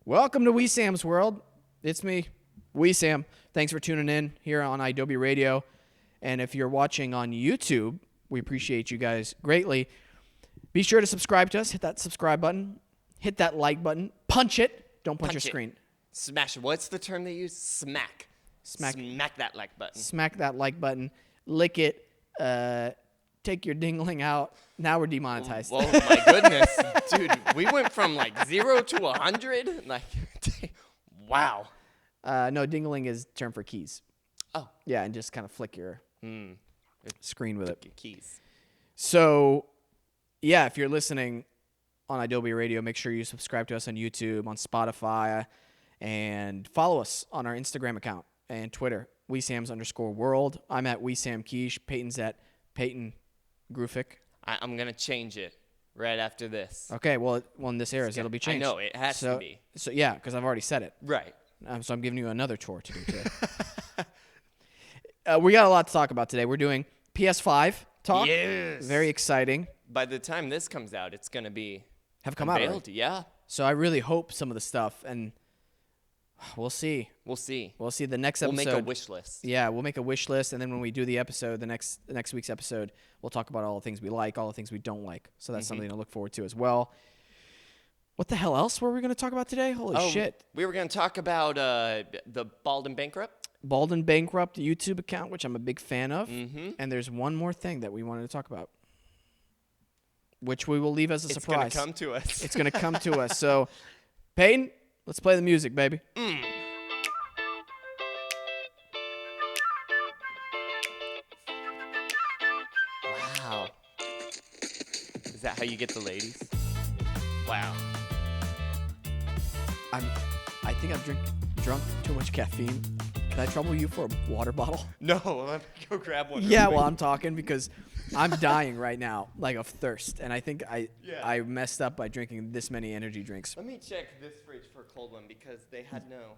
Welcome to Wesam's World. It's me, Wesam. Thanks for tuning in here on Adobe Radio. And if you're watching on YouTube, we appreciate you guys greatly. Be sure to subscribe to us. Hit that subscribe button. Hit that like button. Punch it. Don't punch your screen. Smash it. What's the term they use? Smack. Smack that like button. Smack that like button. Lick it. Take your dingling out. Now we're demonetized. Oh my goodness. Dude, we went from like 0 to 100. Like, wow. No, dingling is term for keys. Oh. Yeah, and just kind of flick your screen with it. Your keys. So, yeah, if you're listening on Adobe Radio, make sure you subscribe to us on YouTube, on Spotify, and follow us on our Instagram account and Twitter, WeSams_world. I'm at Wesam Quiche. Peyton's at Peyton Grufick. I'm going to change it right after this. Okay, well, when this airs, it'll be changed. I know, it has to be. So, yeah, because I've already said it. Right. So I'm giving you another chore to do today. We got a lot to talk about today. We're doing PS5 talk. Yes. Very exciting. By the time this comes out, it's going to be Have come unveiled. out already. Yeah. So I really hope some of the stuff, and we'll see. We'll see. We'll see the next episode. We'll make a wish list. Yeah, we'll make a wish list, and then when we do the episode, the next week's episode, we'll talk about all the things we like, all the things we don't like. So that's something to look forward to as well. What the hell else were we going to talk about today? Holy shit. We were going to talk about the Bald and Bankrupt. Bald and Bankrupt YouTube account, which I'm a big fan of. Mm-hmm. And there's one more thing that we wanted to talk about, which we will leave as a surprise. It's going to come to us. It's going to come to us. So, Peyton, let's play the music, baby. Wow. Is that how you get the ladies? Wow. I think I've drunk too much caffeine. Can I trouble you for a water bottle? No, let me go grab one. Yeah, well, I'm talking because I'm dying right now, like of thirst, and I think I messed up by drinking this many energy drinks. Let me check this fridge for a cold one because they had no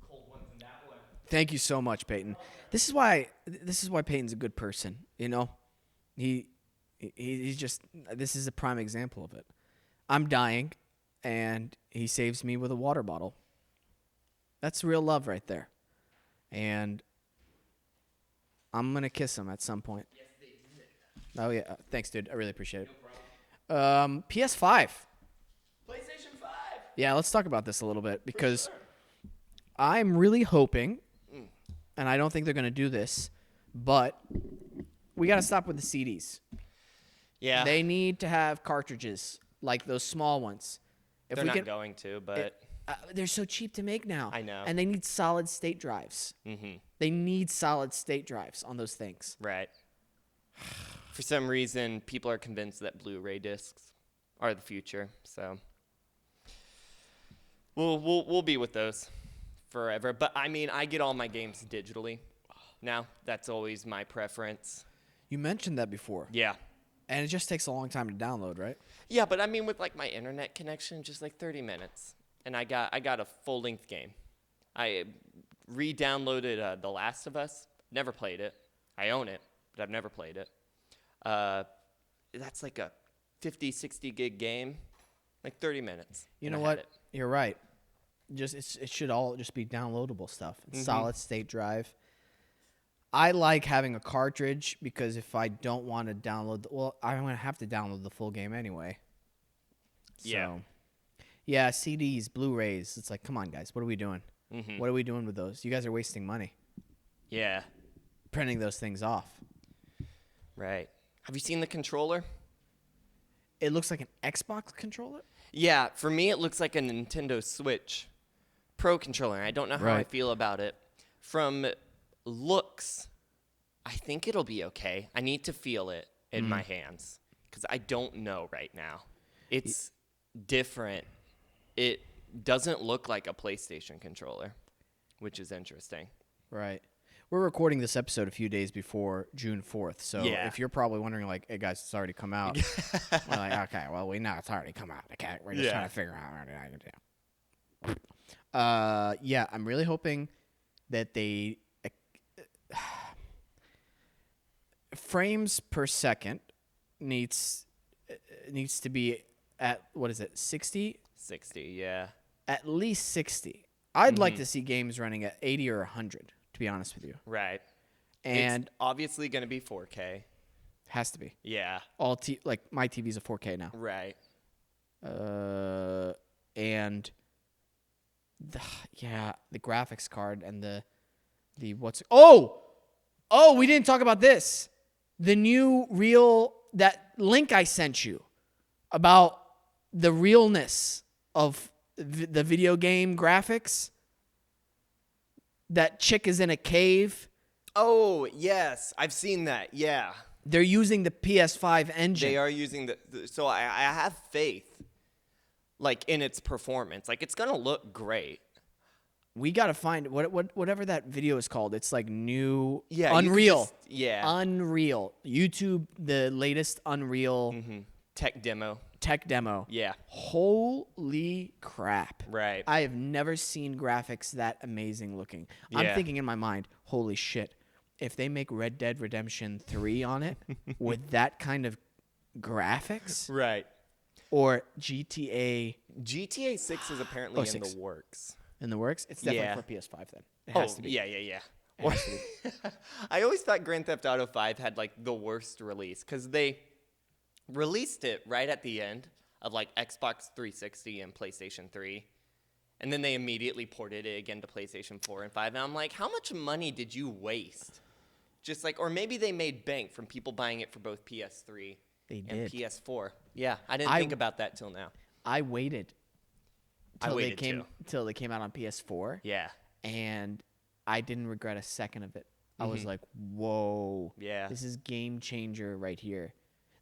cold ones in that one. Thank you so much, Peyton. This is why Peyton's a good person. You know, he's just, this is a prime example of it. I'm dying, and he saves me with a water bottle. That's real love right there. And I'm going to kiss him at some point. Yes, they did. Oh, yeah. Thanks, dude. I really appreciate it. No problem. PS5. PlayStation 5. Yeah, let's talk about this a little bit because I'm really hoping, and I don't think they're going to do this, but we got to stop with the CDs. Yeah. They need to have cartridges, like those small ones. If They're not going to, but... they're so cheap to make now. I know. And they need solid state drives. Mm-hmm. They need solid state drives on those things. Right. For some reason, people are convinced that Blu-ray discs are the future. So we'll be with those forever. But I mean, I get all my games digitally now. That's always my preference. You mentioned that before. Yeah. And it just takes a long time to download, right? Yeah, but I mean, with like my internet connection, just like 30 minutes. And I got a full-length game. I re-downloaded The Last of Us. Never played it. I own it, but I've never played it. That's like a 50, 60 gig game. Like 30 minutes. You know what? You're right. It should all just be downloadable stuff. Solid state drive. I like having a cartridge because if I don't want to download, I'm going to have to download the full game anyway. Yeah. So, yeah, CDs, Blu-rays. It's like, come on, guys. What are we doing? Mm-hmm. What are we doing with those? You guys are wasting money Yeah. printing those things off. Right. Have you seen the controller? It looks like an Xbox controller? Yeah, for me it looks like a Nintendo Switch Pro controller. And I don't know how I Right. feel about it. From looks, I think it'll be okay. I need to feel it in my hands because I don't know right now. It's different. It doesn't look like a PlayStation controller, which is interesting. Right. We're recording this episode a few days before June 4th. So if you're probably wondering, like, hey, guys, it's already come out. We're like, okay, well, we know it's already come out. Okay, we're just trying to figure out what to do. Yeah, I'm really hoping that they frames per second needs to be at, what is it, 60? 60, yeah. at least 60. I'd like to see games running at 80 or 100, to be honest with you. Right. And it's obviously going to be 4K. Has to be. Yeah. Like my TV's a 4K now. Right. And the graphics card and the what's we didn't talk about this. The new that link I sent you about the realness of the video game graphics. That chick is in a cave. Oh, yes. I've seen that. Yeah. They're using the PS5 engine. They are using so I have faith, like, in its performance. Like, it's going to look great. We got to find whatever that video is called. It's like new Unreal. Unreal. YouTube, the latest Unreal tech demo. Yeah. Holy crap. Right. I have never seen graphics that amazing looking. Yeah. I'm thinking in my mind, holy shit. If they make Red Dead Redemption 3 on it with that kind of graphics, right. Or GTA 6 is apparently in the works. In the works? It's definitely for PS5 then. It has to be. Yeah. It has to be. I always thought Grand Theft Auto 5 had like the worst release because they released it right at the end of like Xbox 360 and PlayStation 3. And then they immediately ported it again to PlayStation 4 and 5. And I'm like, how much money did you waste? Just like, or maybe they made bank from people buying it for both PS3 and PS4. Yeah, I didn't think about that till now. I waited till they came out on PS4. Yeah. And I didn't regret a second of it. I was like, whoa. Yeah. This is game changer right here.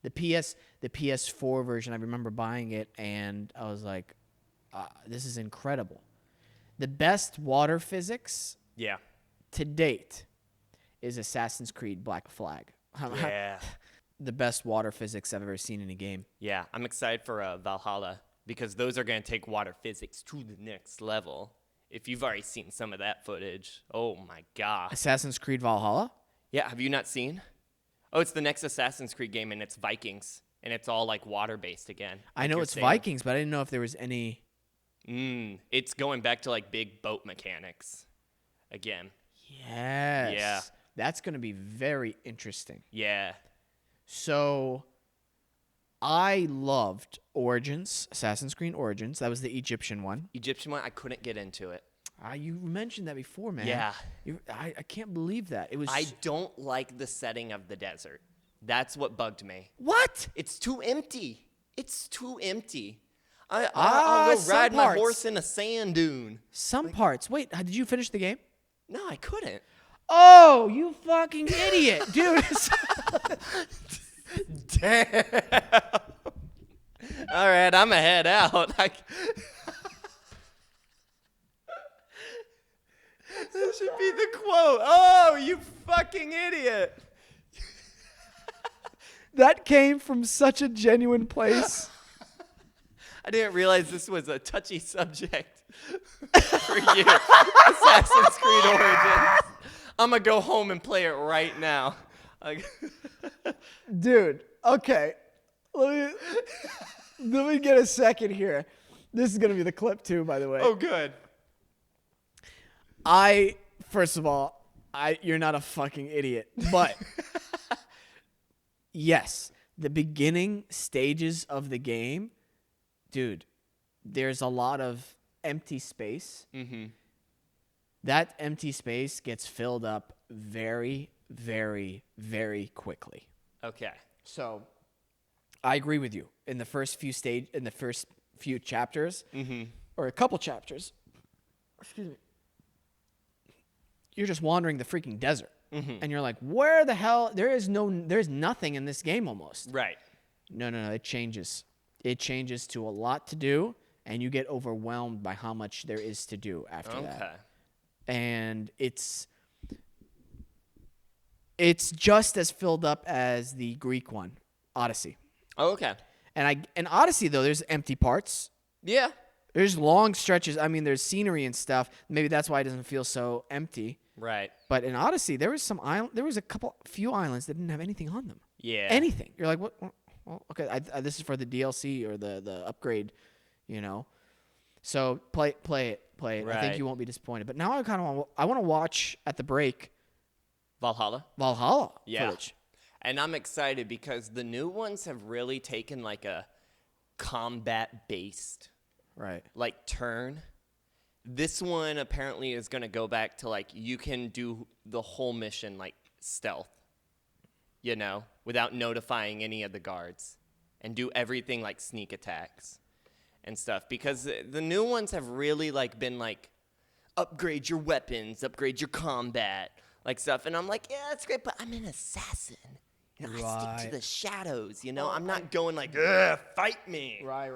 The PS4 version, I remember buying it and I was like, this is incredible. The best water physics to date is Assassin's Creed Black Flag. Yeah. The best water physics I've ever seen in a game. Yeah, I'm excited for Valhalla because those are going to take water physics to the next level. If you've already seen some of that footage, oh my god. Assassin's Creed Valhalla? Yeah, have you not seen? Oh, it's the next Assassin's Creed game and it's Vikings and it's all like water-based again. I know it's Vikings, but I didn't know if there was any... It's going back to like big boat mechanics again. Yes. Yeah. That's going to be very interesting. Yeah. So I loved Assassin's Creed Origins. That was the Egyptian one. I couldn't get into it. You mentioned that before, man. Yeah. I can't believe that. I don't like the setting of the desert. That's what bugged me. What? It's too empty. I'll go ride my horse in a sand dune. Some parts. Wait, did you finish the game? No, I couldn't. Oh, you fucking idiot, dude. Damn. All right, I'm going to head out. That should be the quote. Oh, you fucking idiot. That came from such a genuine place. I didn't realize this was a touchy subject for you. Assassin's Creed Origins. I'm going to go home and play it right now. Dude, okay. Let me get a second here. This is going to be the clip too, by the way. Oh, good. First of all, you're not a fucking idiot, but yes, the beginning stages of the game, dude, there's a lot of empty space. Mm-hmm. That empty space gets filled up very, very, very quickly. Okay. So, I agree with you. In the first few chapters, or a couple chapters, excuse me, you're just wandering the freaking desert, and you're like, "Where the hell? There's nothing in this game almost." Right. No. It changes. It changes to a lot to do, and you get overwhelmed by how much there is to do after that. Okay. And it's just as filled up as the Greek one, Odyssey. Oh, okay. And Odyssey though, there's empty parts. Yeah. There's long stretches. I mean, there's scenery and stuff. Maybe that's why it doesn't feel so empty. Right. But in Odyssey, there was few islands that didn't have anything on them. Yeah. Anything. You're like, what? Well, okay, this is for the DLC or the upgrade, you know. So play it. I think Right. you won't be disappointed. But now I want to watch at the break Valhalla. Yeah. footage. And I'm excited because the new ones have really taken like a combat-based Right. like turn. This one apparently is going to go back to like you can do the whole mission like stealth, without notifying any of the guards, and do everything like sneak attacks and stuff, because the new ones have really like been like upgrade your weapons, upgrade your combat, like stuff, and I'm like, yeah, that's great, but I'm an assassin. I stick to the shadows, I'm not going like, ugh, fight me. Right.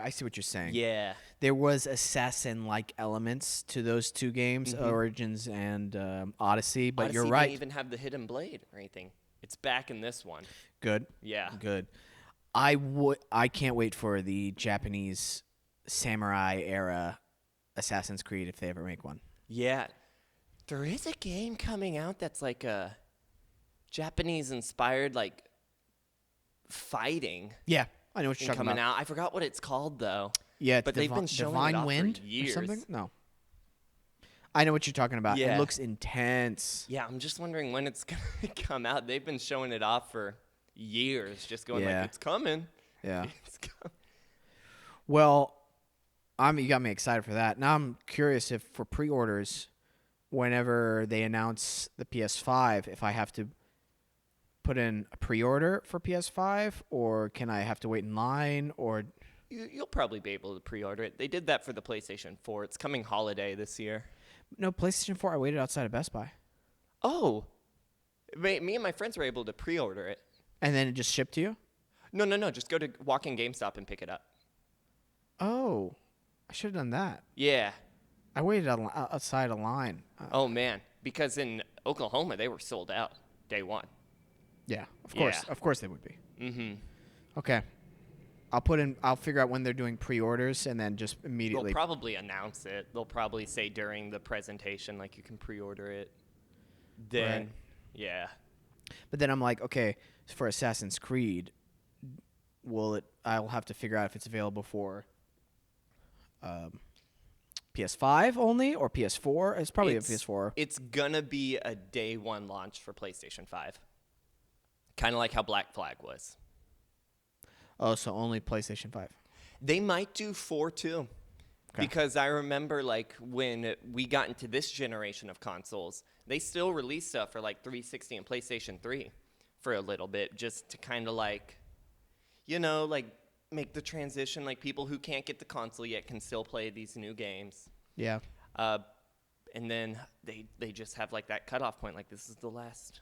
I see what you're saying. Yeah. There was assassin-like elements to those two games, Origins and Odyssey, but Odyssey you're right. Didn't even have the hidden blade or anything. It's back in this one. Good. Yeah. Good. I can't wait for the Japanese samurai era Assassin's Creed if they ever make one. Yeah. There is a game coming out that's like a Japanese-inspired like fighting Yeah, I know what you're talking coming about. out. I forgot what it's called though. Yeah, but they've been showing Divine it off Wind for years. or something. No, I know what you're talking about. Yeah. It looks intense. Yeah, I'm just wondering when it's gonna come out. They've been showing it off for years, just going Yeah. like, it's coming. Yeah. It's coming. Well, you got me excited for that. Now I'm curious if for pre-orders, whenever they announce the PS5, if I have to put in a pre-order for PS5, or can I have to wait in line, or You'll probably be able to pre-order it. They did that for the PlayStation 4. It's coming holiday this year. no, PlayStation 4, I waited outside of Best Buy. Oh, me and my friends were able to pre-order it. And then it just shipped to you? No. Just go to walk-in GameStop and pick it up. Oh, I should have done that. Yeah. I waited outside a line. Oh, man. Because in Oklahoma, they were sold out day one. Yeah, of course. Yeah. Of course they would be. Mm-hmm. Okay. I'll figure out when they're doing pre-orders and then just immediately. They'll probably announce it. They'll probably say during the presentation, like, you can pre-order it. Then, Right. Yeah. But then I'm like, okay, for Assassin's Creed, I'll have to figure out if it's available for PS5 only or PS4. It's probably a PS4. It's going to be a day one launch for PlayStation 5. Kind of like how Black Flag was. Oh, so only PlayStation 5. They might do 4 too. Okay. Because I remember like when we got into this generation of consoles, they still released stuff for like 360 and PlayStation 3 for a little bit, just to kind of like, like make the transition. Like people who can't get the console yet can still play these new games. Yeah. And then they just have like that cutoff point. Like this is the last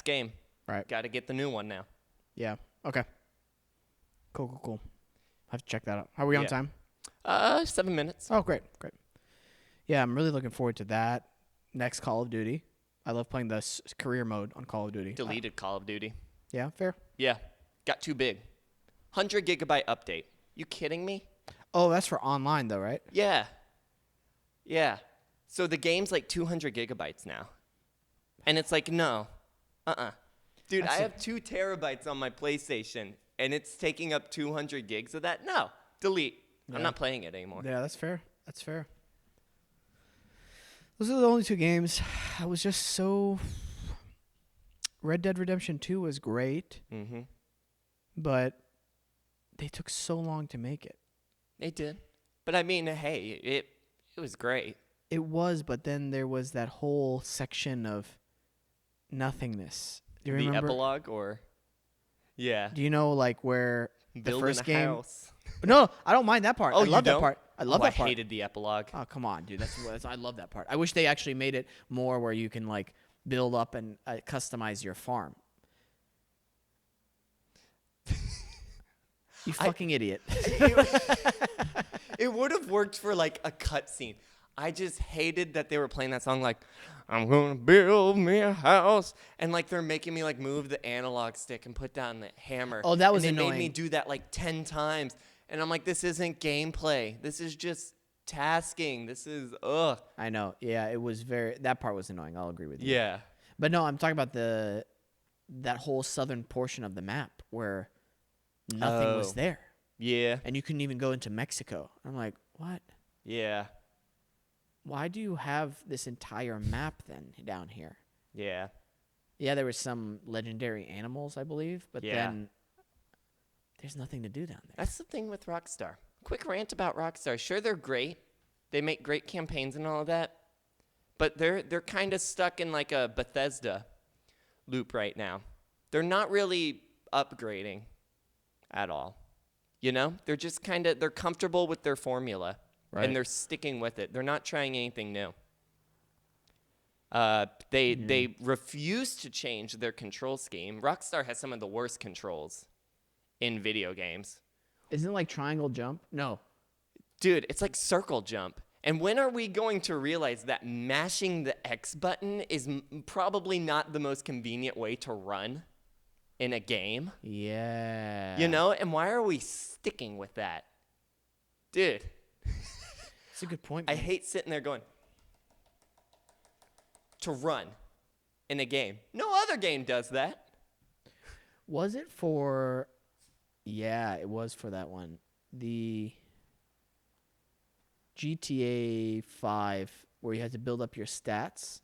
game. Right. Got to get the new one now. Yeah. Okay. Cool. I have to check that out. How are we on Yeah. time? 7 minutes. Oh, great. Yeah, I'm really looking forward to that. Next Call of Duty. I love playing the career mode on Call of Duty. Deleted Call of Duty. Yeah, fair. Yeah. Got too big. 100 gigabyte update. You kidding me? Oh, that's for online though, right? Yeah. So the game's like 200 gigabytes now. And it's like, no. Dude, I have 2 terabytes on my PlayStation, and it's taking up 200 gigs of that? No. Delete. Yeah. I'm not playing it anymore. Yeah, that's fair. Those are the only 2 games. I was just so... Red Dead Redemption 2 was great, Mm-hmm. but they took so long to make it. They did. But I mean, hey, it was great. It was, but then there was that whole section of nothingness. Do you The remember? epilogue or... Yeah. Do you know, like, where the Building first a game... house. No, I don't mind that part. Oh, I you love that don't? part. I love that part. I hated the epilogue. Oh, come on, dude. I love that part. I wish they actually made it more where you can, like, build up and customize your farm. You fucking idiot. It would have worked for like a cutscene. I just hated that they were playing that song like, I'm gonna build me a house, and like they're making me like move the analog stick and put down the hammer. Oh, that was and they annoying. made me do that like 10 times, and I'm like, this isn't gameplay. This is just tasking. This is ugh. I know. Yeah, it was that part was annoying. I'll agree with you. Yeah. But no, I'm talking about that whole southern portion of the map where nothing was there. Yeah. And you couldn't even go into Mexico. I'm like, what? Yeah. Why do you have this entire map then down here? Yeah. Yeah, there was some legendary animals, I believe, but then there's nothing to do down there. That's the thing with Rockstar. Quick rant about Rockstar. Sure, they're great. They make great campaigns and all of that. But they're kind of stuck in like a Bethesda loop right now. They're not really upgrading at all. You know? They're just they're comfortable with their formula. Right. And they're sticking with it. They're not trying anything new. They refuse to change their control scheme. Rockstar has some of the worst controls in video games. Isn't it like triangle jump? No. Dude, it's like circle jump. And when are we going to realize that mashing the X button is probably not the most convenient way to run in a game? Yeah. You know? And why are we sticking with that? Dude. That's a good point, I man. hate sitting there going to run in a game. No other game does that. Was it for... Yeah, it was for that one. The GTA 5, where you had to build up your stats.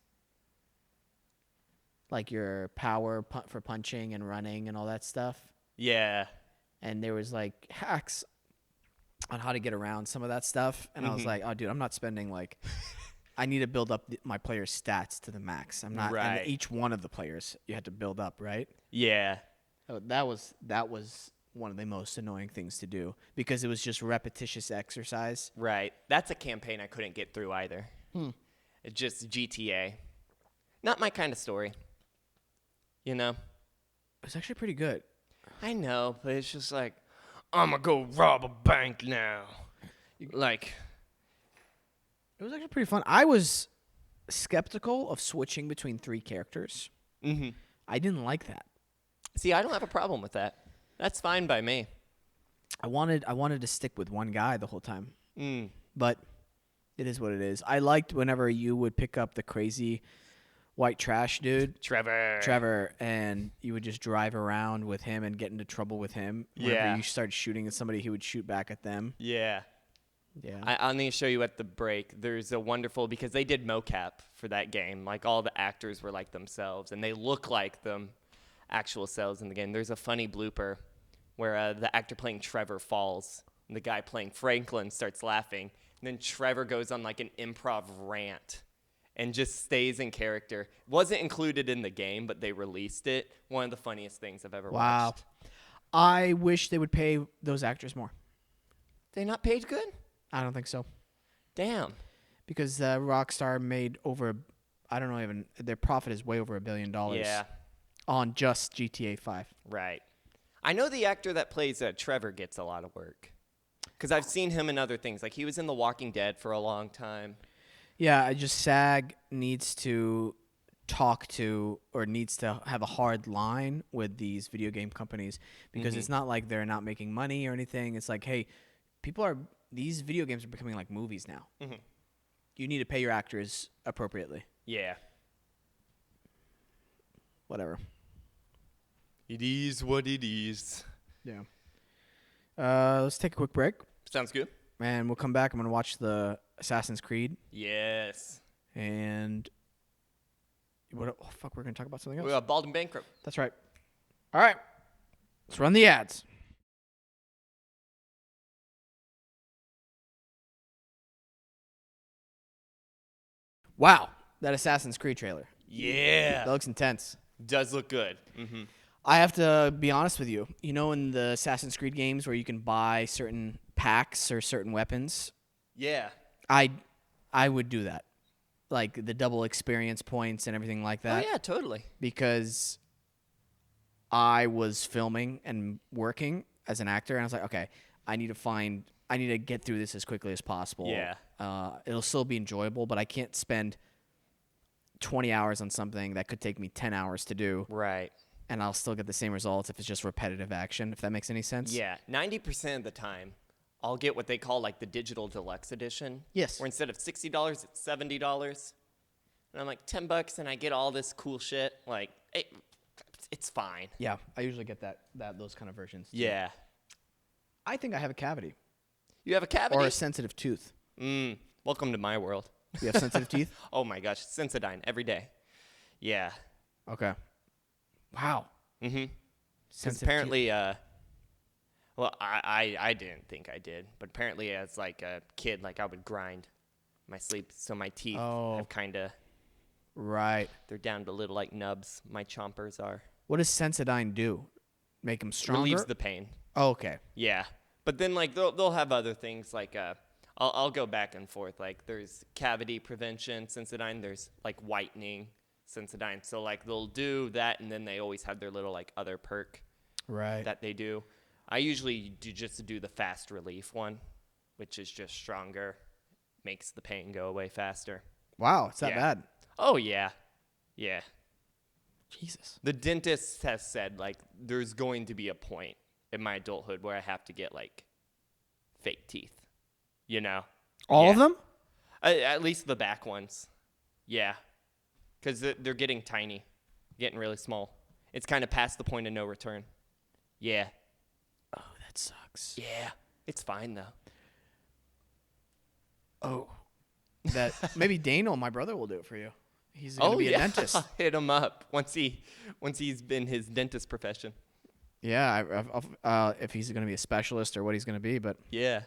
Like your power for punching and running and all that stuff. Yeah. And there was like hacks on how to get around some of that stuff. And I was like, oh, dude, I'm not spending like... I need to build up my players' stats to the max. I'm not... Right. And each one of the players you had to build up, right? Yeah. Oh, that was one of the most annoying things to do because it was just repetitious exercise. Right. That's a campaign I couldn't get through either. It's just GTA. Not my kind of story. You know? It was actually pretty good. I know, but it's just like, I'm going to go rob a bank now. Like, It was actually pretty fun. I was skeptical of switching between 3 characters. I didn't like that. see, I don't have a problem with that. That's fine by me. I wanted to stick with one guy the whole time. But it is what it is. I liked whenever you would pick up the crazy white trash dude, Trevor, and you would just drive around with him and get into trouble with him. Whenever you started shooting at somebody, he would shoot back at them. Yeah. Yeah. I'll need to show you at the break. There's a wonderful, because they did mocap for that game. Like, all the actors were like themselves, and they look like them actual selves in the game. There's a funny blooper where the actor playing Trevor falls, and the guy playing Franklin starts laughing. And then Trevor goes on like an improv rant and just stays in character. Wasn't included in the game, but they released it. One of the funniest things I've ever watched. I wish they would pay those actors more. They not paid good? I don't think so. Damn. Because Rockstar made I don't know, even their profit is way over $1 billion. Yeah. On just GTA 5. Right. I know the actor that plays Trevor gets a lot of work. Because I've seen him in other things. Like, he was in The Walking Dead for a long time. Yeah, SAG needs to talk to or needs to have a hard line with these video game companies because it's not like they're not making money or anything. It's like, hey, these video games are becoming like movies now. You need to pay your actors appropriately. Yeah. Whatever. It is what it is. Yeah. Let's take a quick break. Sounds good. And we'll come back. I'm going to watch the Assassin's Creed. Yes. And we're going to talk about something else. We got Bald and Bankrupt. That's right. All right. Let's run the ads. Wow. That Assassin's Creed trailer. Yeah. That looks intense. Does look good. I have to be honest with you. You know, in the Assassin's Creed games where you can buy certain packs or certain weapons? Yeah. I would do that. Like the double experience points and everything like that. Oh, yeah, totally. Because I was filming and working as an actor, and I was like, okay, I need to get through this as quickly as possible. Yeah. It'll still be enjoyable, but I can't spend 20 hours on something that could take me 10 hours to do. Right. And I'll still get the same results if it's just repetitive action, if that makes any sense. Yeah. 90% of the time, I'll get what they call like the digital deluxe edition. Yes. Where instead of $60, it's $70. And I'm like, $10 and I get all this cool shit. Like, it's fine. Yeah, I usually get those kind of versions. Too. Yeah. I think I have a cavity. You have a cavity? Or a sensitive tooth. Welcome to my world. You have sensitive teeth? Oh, my gosh. Sensodyne every day. Yeah. Okay. Wow. Mm-hmm. Because Sensitive apparently, well, I didn't think I did. But apparently as, like, a kid, like, I would grind my sleep. So my teeth have kind of... Right. They're down to little, like, nubs. My chompers are. What does Sensodyne do? Make them stronger? Relieves the pain. Oh, okay. Yeah. But then, like, they'll have other things, like, I'll go back and forth. Like, there's cavity prevention, Sensodyne. There's, like, whitening, Sensodyne. So, like, they'll do that, and then they always have their little, like, other perk that they do. I usually do the fast relief one, which is just stronger, makes the pain go away faster. Wow, it's that bad. Oh, yeah. Yeah. Jesus. The dentist has said, like, there's going to be a point in my adulthood where I have to get, like, fake teeth. You know? All of them? At least the back ones. Yeah. Because they're getting tiny. Getting really small. It's kind of past the point of no return. Yeah. Oh, that sucks. Yeah. It's fine, though. Oh. That maybe Daniel, my brother, will do it for you. He's going to be a dentist. Hit him up once he's been his dentist profession. Yeah, if he's going to be a specialist or what he's going to be, but yeah.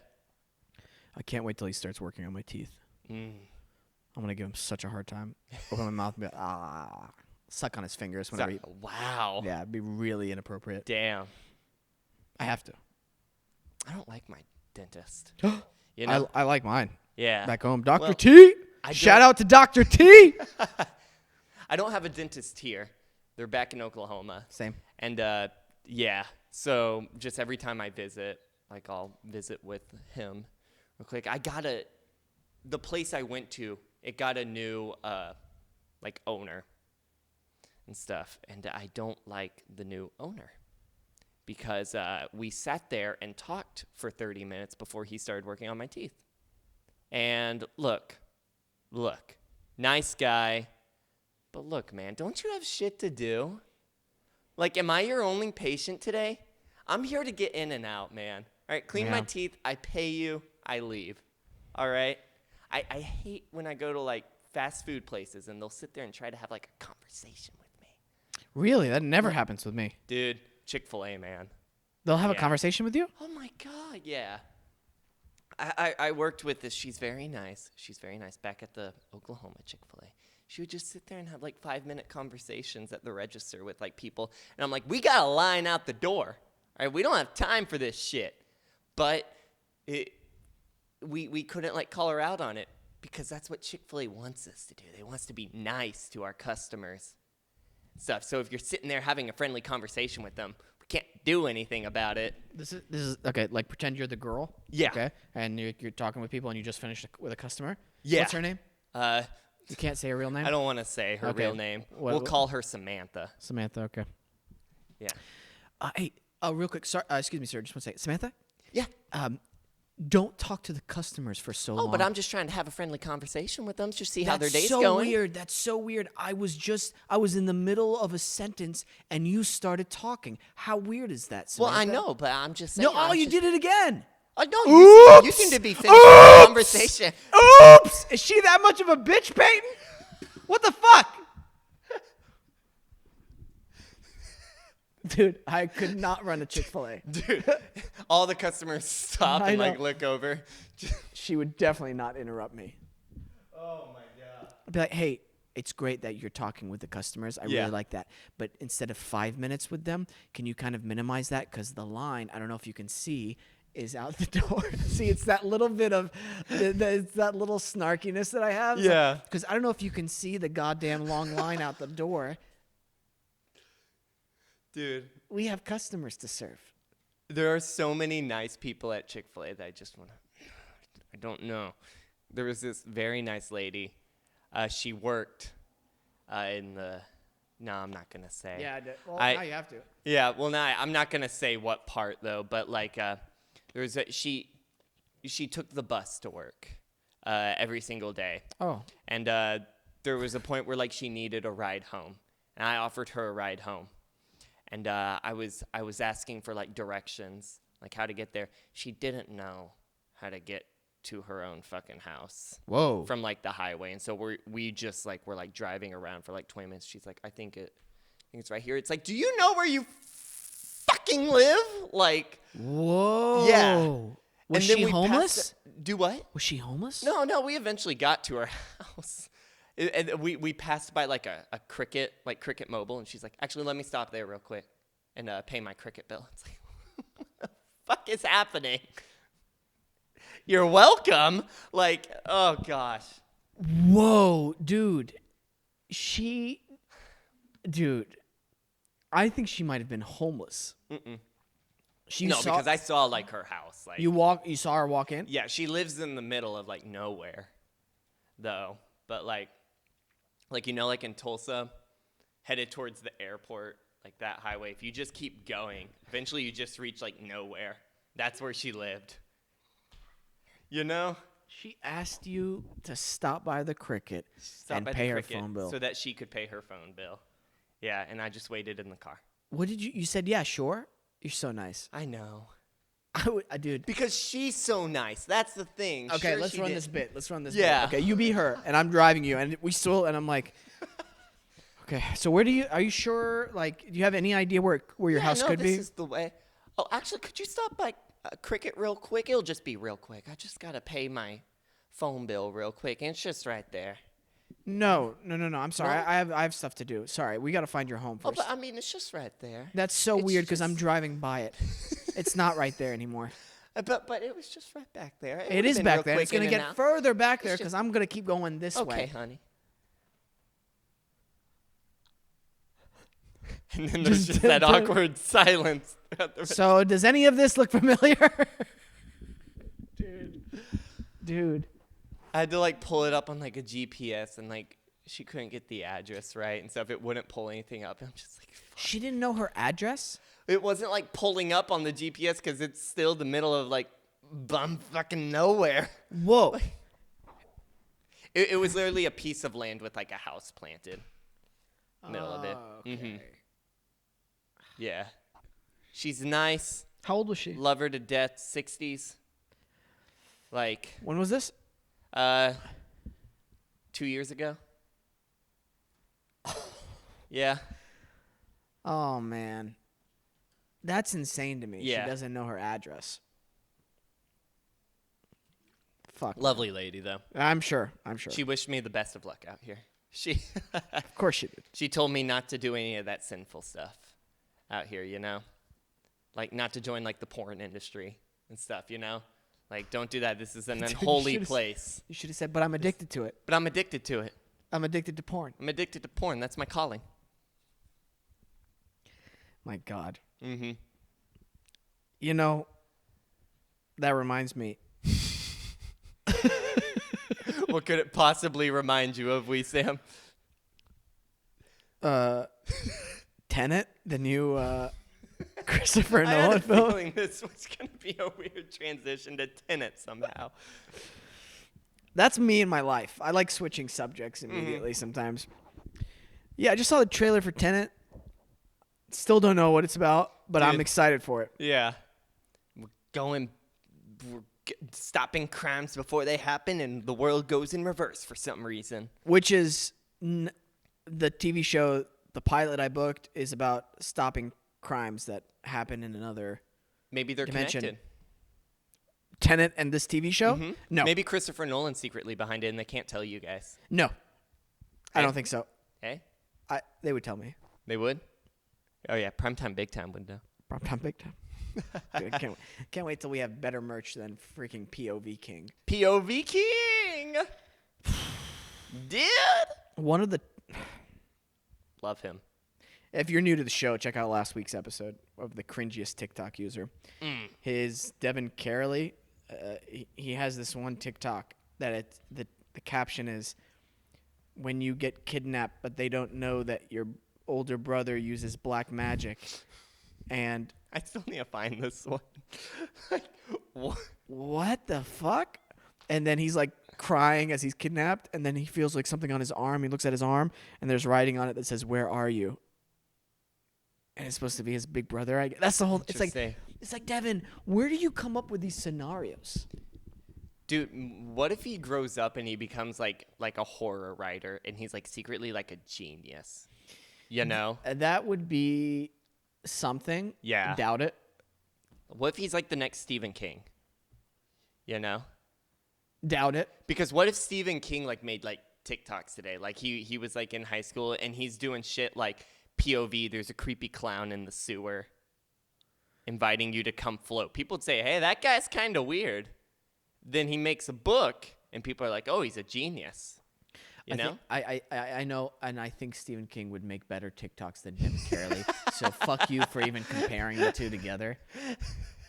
I can't wait till he starts working on my teeth. I'm going to give him such a hard time. Open my mouth and be like, suck on his fingers whenever he... Wow. Yeah, it'd be really inappropriate. Damn. I have to. I don't like my dentist. You know? I like mine. Yeah. Back home. Dr. T! Shout out to Dr. T! I don't have a dentist here. They're back in Oklahoma. Same. And, yeah. So just every time I visit, like, I'll visit with him real quick. The place I went to, it got a new, like, owner and stuff. And I don't like the new owner because we sat there and talked for 30 minutes before he started working on my teeth. And look, nice guy. But look, man, don't you have shit to do? Like, am I your only patient today? I'm here to get in and out, man. All right, clean my teeth. I pay you. I leave. All right? I hate when I go to, like, fast food places and they'll sit there and try to have, like, a conversation with me. Really? That never happens with me. Dude, Chick-fil-A, man. They'll have a conversation with you? Oh, my God, yeah. I worked with this. She's very nice. Back at the Oklahoma Chick-fil-A. She would just sit there and have, like, 5-minute conversations at the register with, like, people. And I'm like, we got a line out the door. All right, we don't have time for this shit. But we couldn't, like, call her out on it because that's what Chick-fil-A wants us to do. They want us to be nice to our customers and stuff. So if you're sitting there having a friendly conversation with them, we can't do anything about it. This is okay. Like, pretend you're the girl. Yeah. Okay. And you're talking with people, and you just finished with a customer. Yeah. What's her name? You can't say her real name. I don't want to say her real name. We'll call her Samantha. Samantha. Okay. Yeah. Hey, real quick. Sorry. Excuse me, sir. Just want to say, Samantha. Yeah. Don't talk to the customers for so long. Oh, but I'm just trying to have a friendly conversation with them, just see how their day's going. That's so weird. I was in the middle of a sentence and you started talking. How weird is that, Samantha? Well, I know, but I'm just saying. No, you did it again. Oh, no, you seem to be finishing the conversation. Oops! Is she that much of a bitch, Peyton? What the fuck? Dude, I could not run a Chick-fil-A. Dude, all the customers stop and, like, look over. She would definitely not interrupt me. Oh, my God. I'd be like, hey, it's great that you're talking with the customers. I really like that. But instead of 5 minutes with them, can you kind of minimize that? Because the line, I don't know if you can see, is out the door. See, it's that little bit of, it's that little snarkiness that I have. Yeah. Because I don't know if you can see the goddamn long line out the door. Dude. We have customers to serve. There are so many nice people at Chick-fil-A that I just want to, I don't know. There was this very nice lady. She worked in the, no, I'm not going to say. Yeah, well, now you have to. Yeah, well, now I'm not going to say what part, though, but, like, there was she took the bus to work every single day. Oh. And there was a point where, like, she needed a ride home, and I offered her a ride home. And I was asking for, like, directions like how to get there. She didn't know how to get to her own fucking house. Whoa. From like the highway. And so we're like driving around for like 20 minutes. She's like, I think it's right here. It's like, do you know where you fucking live? Like, whoa. Yeah. Was she homeless? Do what? Was she homeless? No, we eventually got to her house. And we passed by like a Cricket, like Cricket Mobile, and she's like, actually, let me stop there real quick and pay my Cricket bill. It's like, what the fuck is happening? You're welcome. Like, oh gosh. Whoa, dude. I think she might have been homeless. Because I saw like her house. Like you saw her walk in? Yeah, she lives in the middle of like nowhere, though. But like like in Tulsa, headed towards the airport, like that highway. If you just keep going, eventually you just reach like nowhere. That's where she lived. You know? She asked you to stop by the Cricket and pay her phone bill. So that she could pay her phone bill. Yeah, and I just waited in the car. What did you said, yeah, sure? You're so nice. I know. Dude. Because she's so nice. That's the thing. Okay, sure, let's run this bit. Yeah. Okay, you be her, and I'm driving you, and and I'm like, okay, so are you sure, like, do you have any idea where your house could be? This is the way. Oh, actually, could you stop by Cricket real quick? It'll just be real quick. I just got to pay my phone bill real quick, and it's just right there. No. I'm sorry. No? I have stuff to do. Sorry, we got to find your home first. Oh, but I mean, it's just right there. That's so weird because I'm just- driving by it. It's not right there anymore. But it was just right back there. It is back there. It's going to get further back there because I'm going to keep going this way. Okay, honey. And then there's just that awkward silence. So does any of this look familiar? Dude. I had to like pull it up on like a GPS, and like she couldn't get the address right and stuff. It wouldn't pull anything up. I'm just like, fuck. She didn't know her address? It wasn't like pulling up on the GPS because it's still the middle of like bum fucking nowhere. Whoa. It was literally a piece of land with like a house planted. Middle of it. Okay. Mm-hmm. Yeah. She's nice. How old was she? Love her to death. 60s. Like, When was this? 2 years ago. Yeah. Oh, man. That's insane to me. Yeah. She doesn't know her address. Fuck. Lovely lady, though. I'm sure. She wished me the best of luck out here. She Of course she did. She told me not to do any of that sinful stuff out here, you know? Like, not to join, like, the porn industry and stuff, you know? Like, don't do that. This is an unholy place. You should have said, but I'm addicted to it. But I'm addicted to it. I'm addicted to porn. I'm addicted to porn. That's my calling. My God. Mm-hmm. You know, that reminds me. What could it possibly remind you of, Wesam? Tenet, the new Christopher I had Nolan a film. feeling this was going to be a weird transition to Tenet somehow. That's me in my life. I like switching subjects immediately sometimes. Yeah, I just saw the trailer for Tenet. Still don't know what it's about, but I'm Dude. excited for it. Yeah. We're stopping crimes before they happen, and the world goes in reverse for some reason. Which is the TV show, the pilot I booked, is about stopping crimes that happen in another Maybe they're dimension. connected. Tenet and this TV show? Mhm. No. Maybe Christopher Nolan's secretly behind it, and they can't tell you guys. No. I Hey. don't think so. Hey? They would tell me. They would? Oh, yeah. Primetime, big time would know. Primetime, big time. Dude, can't wait till we have better merch than freaking POV King. POV King! Dude! One of the... Love him. If you're new to the show, check out last week's episode of the cringiest TikTok user. His Devin Carley, he has this one TikTok that the caption is, when you get kidnapped but they don't know that your older brother uses black magic. And I still need to find this one. Like, what the fuck? And then he's like crying as he's kidnapped, and then he feels like something on his arm. He looks at his arm, and there's writing on it that says, "Where are you?" And it's supposed to be his big brother. That's the whole. It's like Interesting. It's like, Devin, where do you come up with these scenarios? Dude, what if he grows up and he becomes like a horror writer and he's like secretly like a genius? You know? That would be something. Yeah. Doubt it. What if he's like the next Stephen King? You know? Doubt it. Because what if Stephen King like made like TikToks today? Like he was like in high school and he's doing shit like POV, there's a creepy clown in the sewer inviting you to come float. People would say, hey, that guy's kind of weird. Then he makes a book and people are like, oh, he's a genius. You know? I know, and I think Stephen King would make better TikToks than Jim Carrey. So fuck you for even comparing the two together.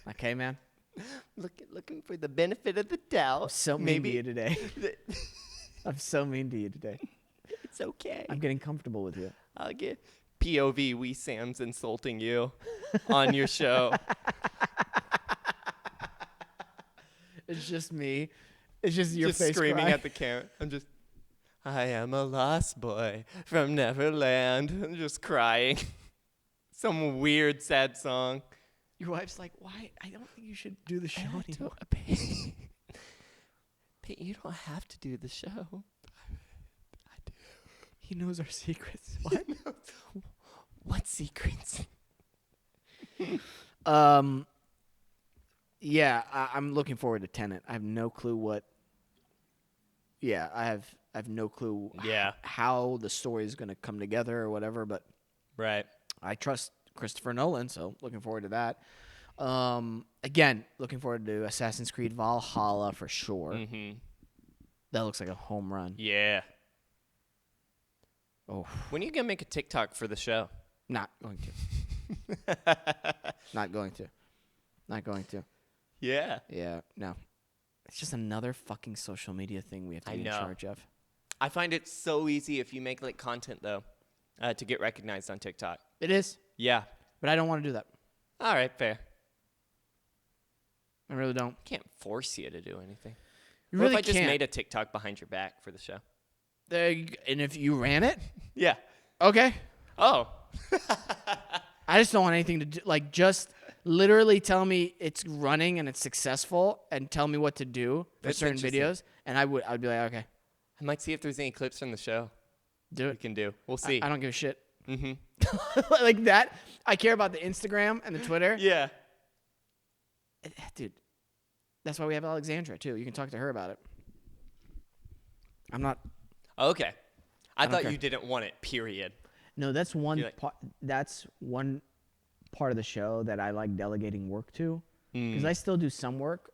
Okay, man? Looking for the benefit of the doubt. I'm so mean to you today. I'm so mean to you today. It's okay. I'm getting comfortable with you. I'll get POV Wesam's insulting you on your show. It's just me. It's just your Just face screaming cry. at the camera. I am a lost boy from Neverland. I'm just crying. Some weird sad song. Your wife's like, why? I don't think you should do the show anymore. You don't have to do the show. I do. He knows our secrets. What? What secrets? Yeah, I'm looking forward to Tenet. I have no clue what. Yeah, I have no clue. Yeah. How the story is going to come together or whatever. But Right. I trust Christopher Nolan, so looking forward to that. Again, looking forward to Assassin's Creed Valhalla for sure. Mm-hmm. That looks like a home run. Yeah. Oh, When are you going to make a TikTok for the show? not going to. Not going to. Not going to. Yeah. Yeah, no. It's just another fucking social media thing we have to be in charge of. I find it so easy if you make like content though, to get recognized on TikTok. It is, Yeah. but I don't want to do that. All right, fair. I really don't. Can't force you to do anything. You What really if I just can't. made a TikTok behind your back for the show? And if you ran it, Yeah. okay. Oh. I just don't want anything to do. Like, just literally tell me it's running and it's successful, and tell me what to do for That's certain interesting. videos, and I'd be like, okay, I might see if there's any clips from the show do we it. can do. We'll see. I don't give a shit. Mm-hmm. Like that. I care about the Instagram and the Twitter. Yeah. Dude, that's why we have Alexandra, too. You can talk to her about it. I'm not. Okay. I don't thought care. you didn't want it, period. No, that's one You're like- part. That's one part of the show that I like delegating work to, Mm. because I still do some work,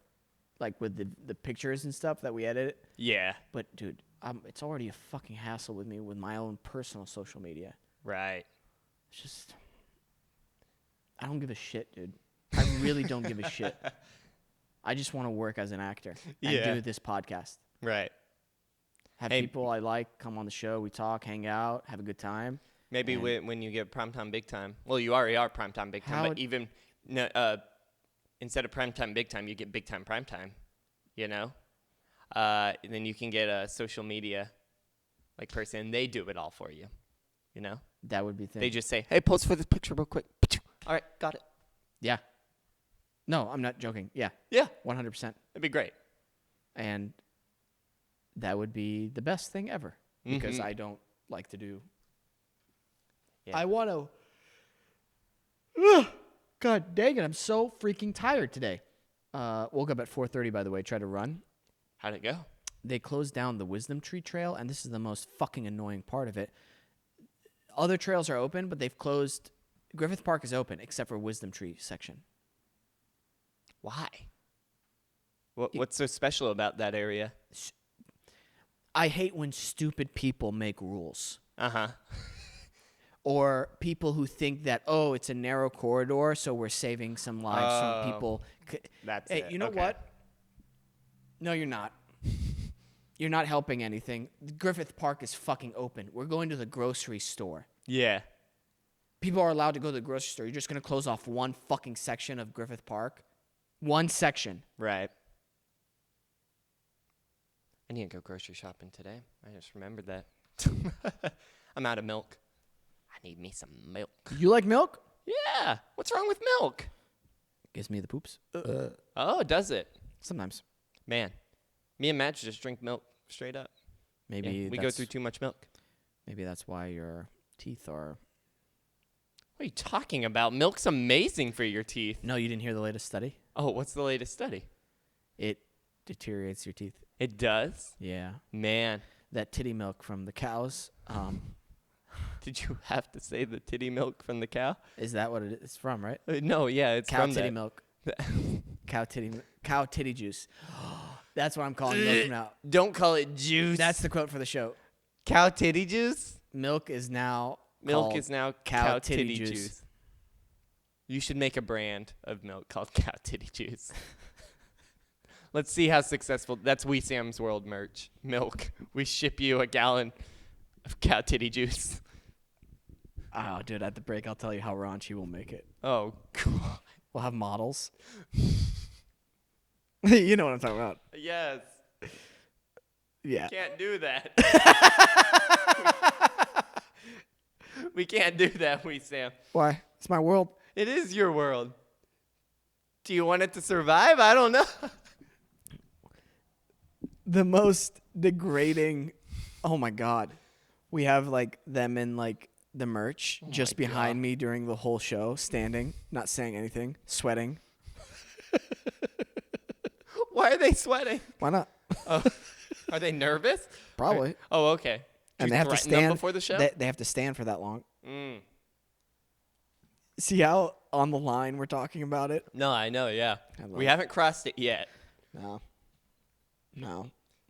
like with the pictures and stuff that we edit. Yeah. But dude, it's already a fucking hassle with me with my own personal social media. Right. It's just, I don't give a shit, dude. I really don't give a shit. I just want to work as an actor and Yeah. do this podcast. Right. Have Hey. people I like come on the show. We talk, hang out, have a good time. Maybe And- when you get primetime big time. Well, you already are primetime big time, How but would- even instead of primetime big time, you get big time primetime. You know, and then you can get a social media like person, and they do it all for you. You know, That would be thing. they just say, "Hey, post for this picture real quick." All right, got it. Yeah. No, I'm not joking. Yeah, Yeah, 100%. that'd be great. And that would be the best thing ever, because Mhm. I don't like to do. Yeah. I want to. God dang it! I'm so freaking tired today. Woke up at 4:30. By the way, tried to run. How'd it go? They closed down the Wisdom Tree Trail, and this is the most fucking annoying part of it. Other trails are open, but they've closed. Griffith Park is open except for Wisdom Tree section. Why? What's so special about that area? I hate when stupid people make rules. Uh-huh. Or people who think that, oh, it's a narrow corridor, so we're saving some lives from people. That's Hey, it. you know Okay. what? No, you're not. You're not helping anything. Griffith Park is fucking open. We're going to the grocery store. Yeah. People are allowed to go to the grocery store. You're just going to close off one fucking section of Griffith Park? One section. Right. I need to go grocery shopping today. I just remembered that. I'm out of milk. I need me some milk. You like milk? Yeah. What's wrong with milk? Gives me the poops. Oh, does it? Sometimes. Man, me and Madge just drink milk straight up. Maybe Yeah, we go through too much milk. Maybe that's why your teeth are... What are you talking about? Milk's amazing for your teeth. No, you didn't hear the latest study? Oh, what's the latest study? It deteriorates your teeth. It does? Yeah. Man. That titty milk from the cows. Did you have to say the titty milk from the cow? Is that what it is from, right? No, yeah, it's Cow from titty that. milk. Cow titty juice. That's what I'm calling milk from now. Don't call it juice. That's the quote for the show. Cow titty juice? Milk is now cow titty juice. You should make a brand of milk called cow titty juice. Let's see how successful. That's Wesam's World merch. Milk. We ship you a gallon of cow titty juice. Oh, dude, at the break, I'll tell you how raunchy we'll make it. Oh, God. We'll have models. You know what I'm talking about. Yes. Yeah. Can't do that. We can't do that, Wesam. Why? It's my world. It is your world. Do you want it to survive? I don't know. The most degrading. Oh, my God. We have, like, them in, like, the merch just behind me during the whole show, standing, not saying anything, sweating. Why are they sweating? Why not? Oh, are they nervous? Probably. Oh, okay. And they have to stand before the show. They have to stand for that long. Mm. See how on the line we're talking about it? No, I know. Yeah, we it. haven't crossed it yet. No.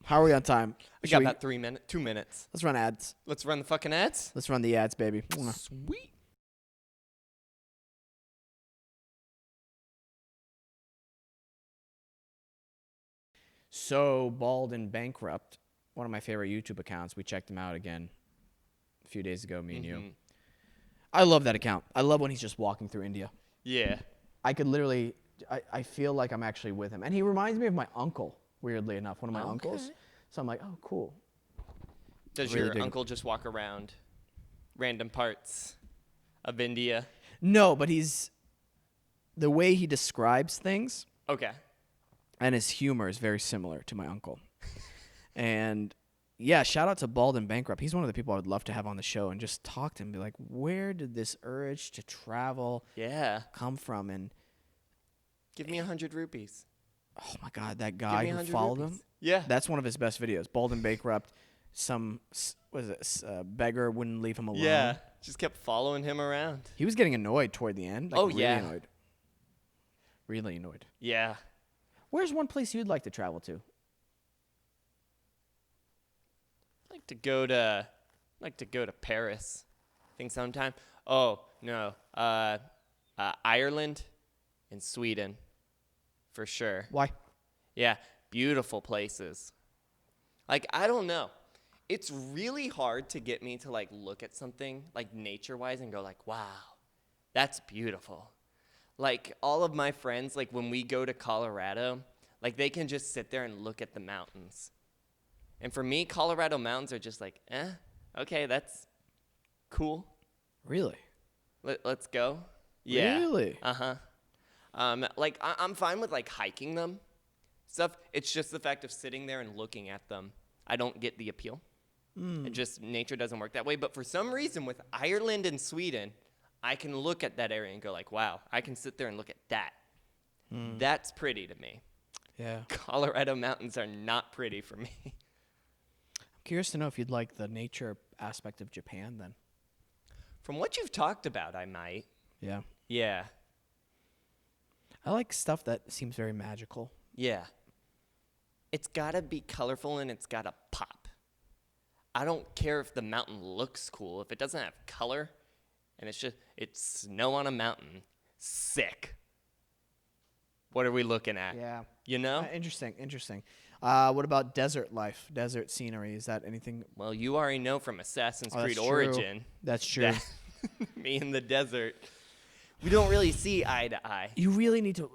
How are we on time? We got about 2 minutes. Let's run ads. Let's run the fucking ads. Let's run the ads, baby. Sweet. So Bald and Bankrupt, one of my favorite YouTube accounts. We checked him out again a few days ago, me and you. I love that account. I love when he's just walking through India. Yeah. I could literally, I feel like I'm actually with him. And he reminds me of my uncle, weirdly enough, one of my uncles. So I'm like, oh, cool. Does really your uncle just walk around random parts of India? No, but the way he describes things. Okay. And his humor is very similar to my uncle. And yeah, shout out to Bald and Bankrupt. He's one of the people I would love to have on the show and just talk to him, be like, where did this urge to travel come from? And give me 100 rupees. Oh my God, that guy who followed him. Yeah. That's one of his best videos. Bald and Bankrupt. Beggar wouldn't leave him alone. Yeah. Just kept following him around. He was getting annoyed toward the end. Like, really annoyed. Really annoyed. Yeah. Where's one place you'd like to travel to? I'd like to go to Paris. I think sometime. Oh, no. Ireland and Sweden. For sure. Why? Yeah. Beautiful places. Like, I don't know. It's really hard to get me to, like, look at something, like, nature-wise and go, like, wow, that's beautiful. Like, all of my friends, like, when we go to Colorado, like, they can just sit there and look at the mountains. And for me, Colorado mountains are just like, okay, that's cool. Really? Let's go. Yeah. Really? Uh-huh. Like, I'm fine with, like, hiking them. Stuff. It's just the fact of sitting there and looking at them. I don't get the appeal. It just, nature doesn't work that way. But for some reason, with Ireland and Sweden, I can look at that area and go like, wow, I can sit there and look at that. That's pretty to me. Yeah. Colorado mountains are not pretty for me. I'm curious to know if you'd like the nature aspect of Japan then. From what you've talked about, I might. Yeah. Yeah. I like stuff that seems very magical. Yeah. It's got to be colorful and it's got to pop. I don't care if the mountain looks cool. If it doesn't have color and it's snow on a mountain, sick. What are we looking at? Yeah. You know? Interesting. What about desert life, desert scenery? Is that anything? Well, you already know from Assassin's Creed true. Origin. That's true. Me in the desert. We don't really see eye to eye. You really need to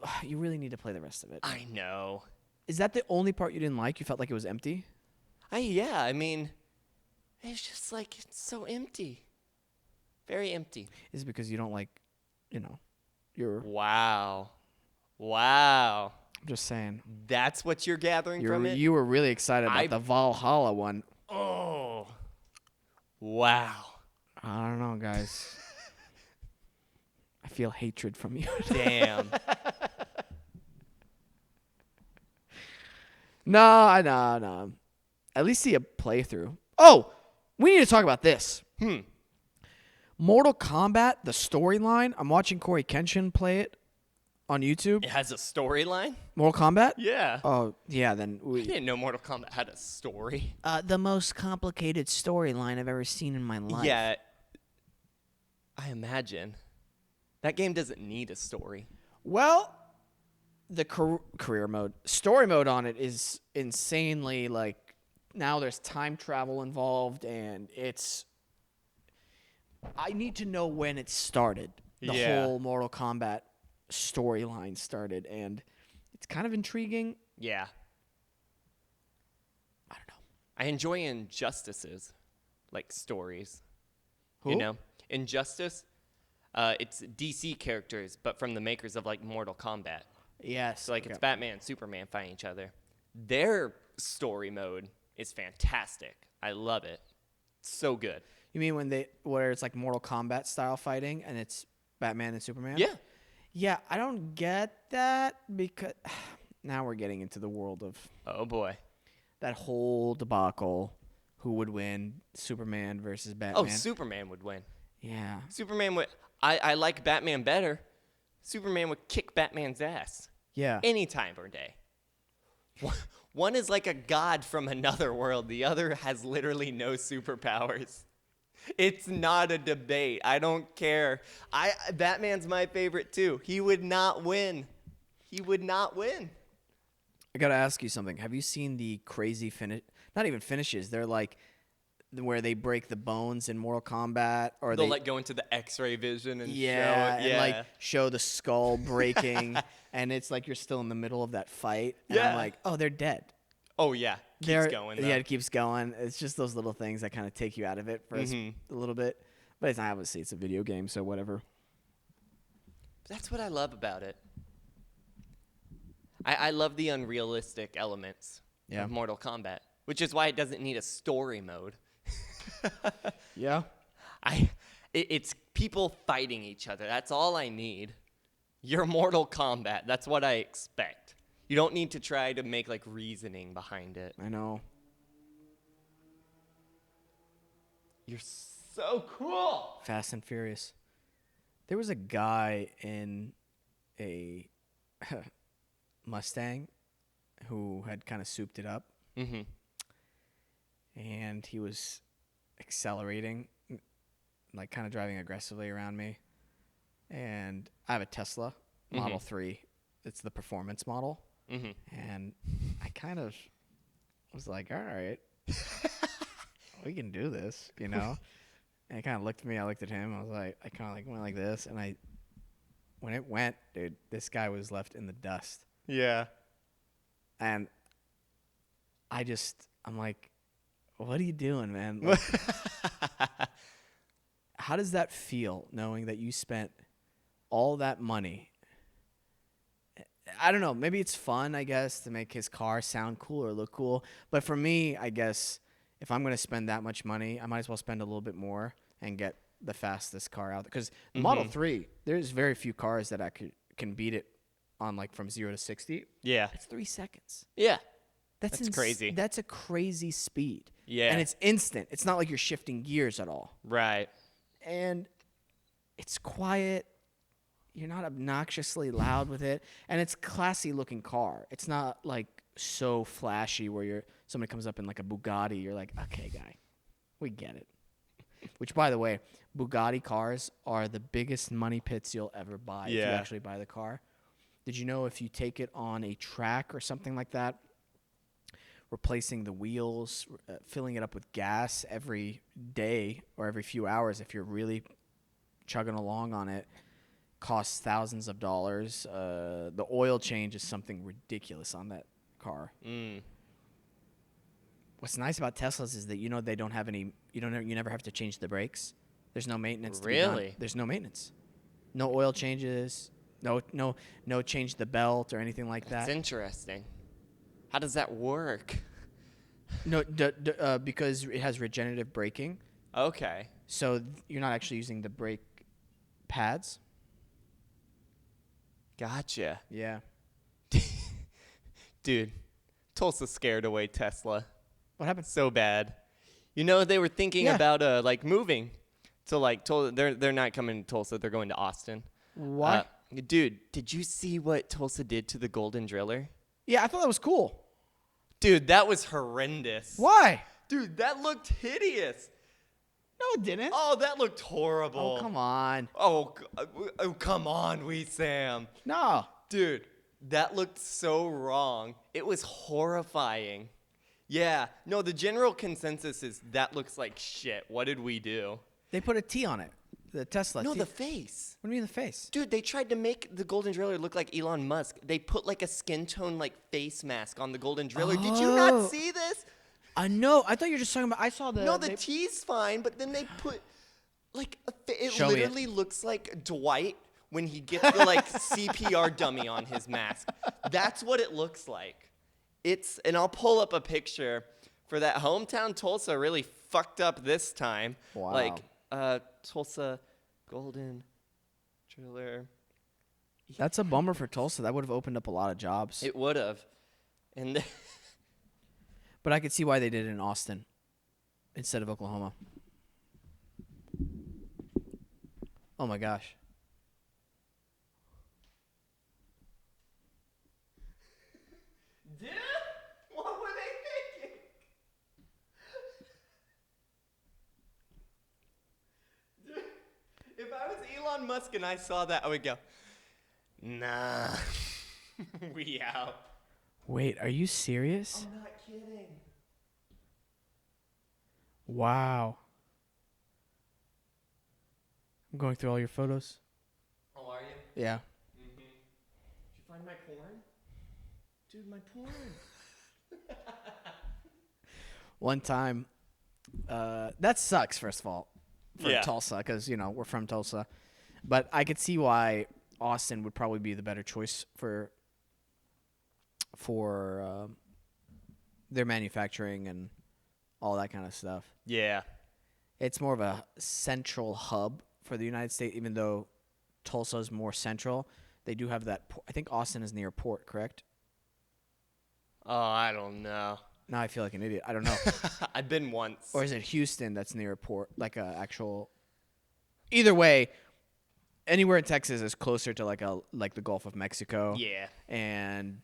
play the rest of it. I know. Is that the only part you didn't like? You felt like it was empty? Yeah, I mean, it's just like, it's so empty. Very empty. Is it because you don't like, your... Wow. Wow. I'm just saying. That's what you're gathering from it? You were really excited about the Valhalla one. Oh. Wow. I don't know, guys. I feel hatred from you. Damn. No. At least see a playthrough. Oh, we need to talk about this. Mortal Kombat, the storyline. I'm watching Corey Kenshin play it on YouTube. It has a storyline? Mortal Kombat? Yeah. Oh, yeah, then I didn't know Mortal Kombat had a story. the most complicated storyline I've ever seen in my life. Yeah. I imagine. That game doesn't need a story. Well, the career mode, story mode on it is insanely, like, now there's time travel involved, and I need to know when it started. The whole Mortal Kombat storyline started, and it's kind of intriguing. Yeah. I don't know. I enjoy Injustices, like stories. Who? You know? Injustice, it's DC characters, but from the makers of, like, Mortal Kombat. Yes. So, like, it's Batman and Superman fighting each other. Their story mode is fantastic. I love it. It's so good. You mean where it's like Mortal Kombat style fighting and it's Batman and Superman? Yeah. Yeah, I don't get that because now we're getting into the world of Oh, boy. that whole debacle. Who would win, Superman versus Batman? Oh, Superman would win. Yeah. Superman would... I like Batman better. Superman would kick Batman's ass. Yeah. Any time or day. One is like a god from another world. The other has literally no superpowers. It's not a debate. I don't care. Batman's my favorite too. He would not win. He would not win. I got to ask you something. Have you seen the crazy finish? Not even finishes. They're like where they break the bones in Mortal Kombat, or They'll like go into the X-ray vision and show it. and like show the skull breaking, and it's like you're still in the middle of that fight. And I'm like, oh, they're dead. Oh yeah, keeps going. Though. Yeah, it keeps going. It's just those little things that kind of take you out of it for a little bit. But it's not, obviously it's a video game, so whatever. That's what I love about it. I love the unrealistic elements of Mortal Kombat, which is why it doesn't need a story mode. Yeah. It's people fighting each other. That's all I need. You're Mortal Kombat. That's what I expect. You don't need to try to make like reasoning behind it. I know. You're so cool. Fast and Furious. There was a guy in a Mustang who had kind of souped it up. Mm-hmm. And he was accelerating, like kind of driving aggressively around me. And I have a Tesla Model 3. It's the performance model. Mm-hmm. And I kind of was like, all right, we can do this, you know? And he kind of looked at me. I looked at him. I was like, I kind of like went like this. And when it went, dude, this guy was left in the dust. Yeah. And I'm like, what are you doing, man? Like, how does that feel, knowing that you spent all that money? I don't know. Maybe it's fun, I guess, to make his car sound cool or look cool. But for me, I guess, if I'm going to spend that much money, I might as well spend a little bit more and get the fastest car out. Because Model 3, there's very few cars that can beat it on, like, from 0 to 60. Yeah. It's 3 seconds. Yeah. That's crazy. That's a crazy speed. Yeah. And it's instant. It's not like you're shifting gears at all. Right. And it's quiet. You're not obnoxiously loud with it. And it's a classy looking car. It's not like so flashy where somebody comes up in like a Bugatti. You're like, okay, guy, we get it. Which, by the way, Bugatti cars are the biggest money pits you'll ever buy if you actually buy the car. Did you know if you take it on a track or something like that, replacing the wheels, filling it up with gas every day or every few hours, if you're really chugging along on it, costs thousands of dollars. The oil change is something ridiculous on that car. What's nice about Teslas is that they don't have any. You never have to change the brakes. There's no maintenance. To be done. Really? There's no maintenance. No oil changes. No change the belt or anything like That's that. interesting. How does that work? No, because it has regenerative braking, Okay. so you're not actually using the brake pads. Gotcha. Yeah. Dude, Tulsa scared away Tesla What happened? so bad. You know, they were thinking Yeah. about like moving to like Tulsa. They're not coming to Tulsa. They're going to Austin. Why? Dude, did you see what Tulsa did to the Golden Driller? Yeah, I thought that was cool. Dude, that was horrendous. Why? Dude, that looked hideous. No, it didn't. Oh, that looked horrible. Oh, come on. Oh, come on, Sam. No. Dude, that looked so wrong. It was horrifying. Yeah. No, the general consensus is that looks like shit. What did we do? They put a T on it. The Tesla. No, T. the face. What do you mean the face? Dude, they tried to make the Golden Driller look like Elon Musk. They put like a skin tone like face mask on the Golden Driller. Did you Oh. not see this? No, I thought you were just talking about. I saw the. No, the T's fine, but then they put like it Show me it. literally looks like Dwight when he gets the like CPR dummy on his mask. That's what it looks like. And I'll pull up a picture for that hometown Tulsa really fucked up this time. Wow. Like Tulsa Golden Driller. That's a bummer for Tulsa. That would have opened up a lot of jobs. It would have. And But I could see why they did it in Austin instead of Oklahoma. Oh my gosh. Dude, what were they thinking? Dude, if I was Elon Musk and I saw that, I would go, nah, we out. Wait, are you serious? I'm not kidding. Wow. I'm going through all your photos. Oh, are you? Yeah. Mm-hmm. Did you find my porn? Dude, my porn. One time, that sucks, first of all, for Yeah. Tulsa, because, we're from Tulsa. But I could see why Austin would probably be the better choice for their manufacturing and all that kind of stuff. Yeah. It's more of a central hub for the United States, even though Tulsa is more central. They do have that. I think Austin is near a port, correct? Oh, I don't know. Now I feel like an idiot. I don't know. I've been once. Or is it Houston that's near a port, like a actual? Either way, anywhere in Texas is closer to like the Gulf of Mexico. Yeah. And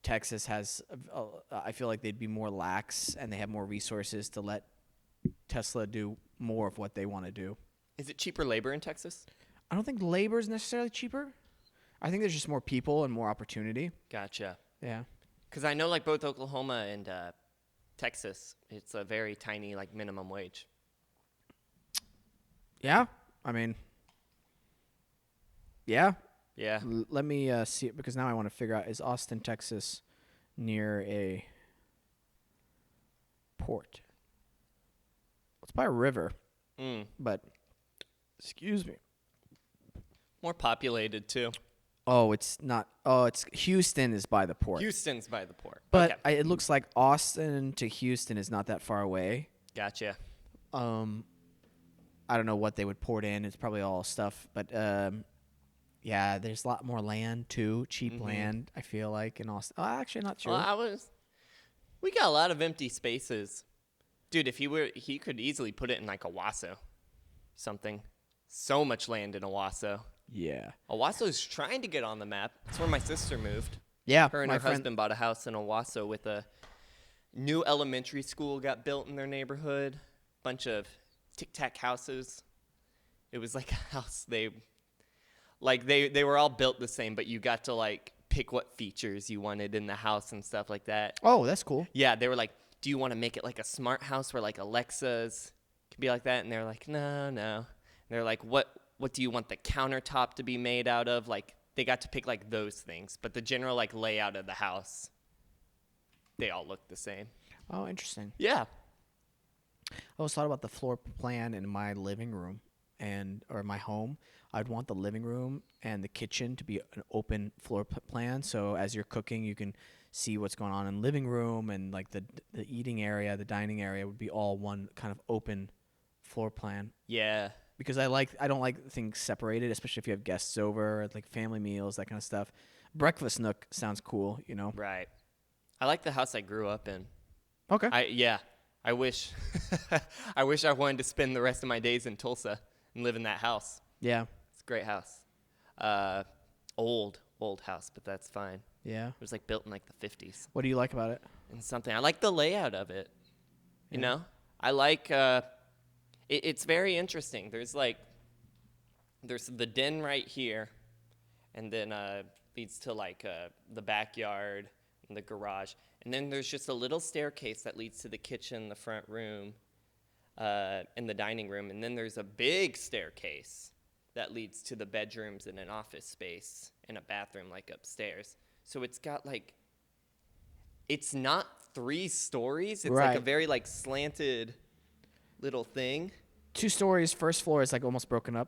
Texas has, I feel like they'd be more lax and they have more resources to let Tesla do more of what they want to do. Is it cheaper labor in Texas? I don't think labor is necessarily cheaper. I think there's just more people and more opportunity. Gotcha. Yeah. Because I know like both Oklahoma and Texas, it's a very tiny like minimum wage. Yeah. I mean, yeah. Yeah. Let me see it, because now I want to figure out, is Austin, Texas near a port? It's by a river, but excuse me. More populated too. Oh, it's not. Oh, it's Houston is by the port. Houston's by the port. But okay. it looks like Austin to Houston is not that far away. Gotcha. I don't know what they would port in. It's probably all stuff, but yeah, there's a lot more land too, cheap land. I feel like in Austin. Oh, actually, not sure. Well, we got a lot of empty spaces, dude. If he could easily put it in like Owasso, something. So much land in Owasso. Yeah. Owasso's trying to get on the map. That's where my sister moved. Yeah. Her and her husband bought a house in Owasso with a new elementary school got built in their neighborhood. Bunch of tic-tac houses. It was like a house they were all built the same, but you got to like pick what features you wanted in the house and stuff like that. Oh, that's cool. Yeah, they were like, do you want to make it like a smart house where like Alexa's can be like that? And they're like, no. And they're like, what do you want the countertop to be made out of? Like, they got to pick like those things, but the general like layout of the house, they all look the same. Oh, interesting. Yeah. I always thought about the floor plan in my living room. or my home, I'd want the living room and the kitchen to be an open floor plan. So as you're cooking, you can see what's going on in the living room, and like the eating area, the dining area would be all one kind of open floor plan. Yeah. Because I don't like things separated, especially if you have guests over, like family meals, that kind of stuff. Breakfast nook sounds cool, you know. Right. I like the house I grew up in. Okay. I wish I wish I wanted to spend the rest of my days in Tulsa and live in that house. Yeah. It's a great house. Old house, but that's fine. Yeah. It was like built in like the 50s. What do you like about it? And something. I like the layout of it. You Yeah. know? I like it's very interesting. There's the den right here, and then leads to like the backyard and the garage. And then there's just a little staircase that leads to the kitchen, the front room, and the dining room. And then there's a big staircase that leads to the bedrooms and an office space and a bathroom like upstairs. So it's got like, it's not 3 stories. It's like a very like slanted little thing. 2 stories, first floor is like almost broken up.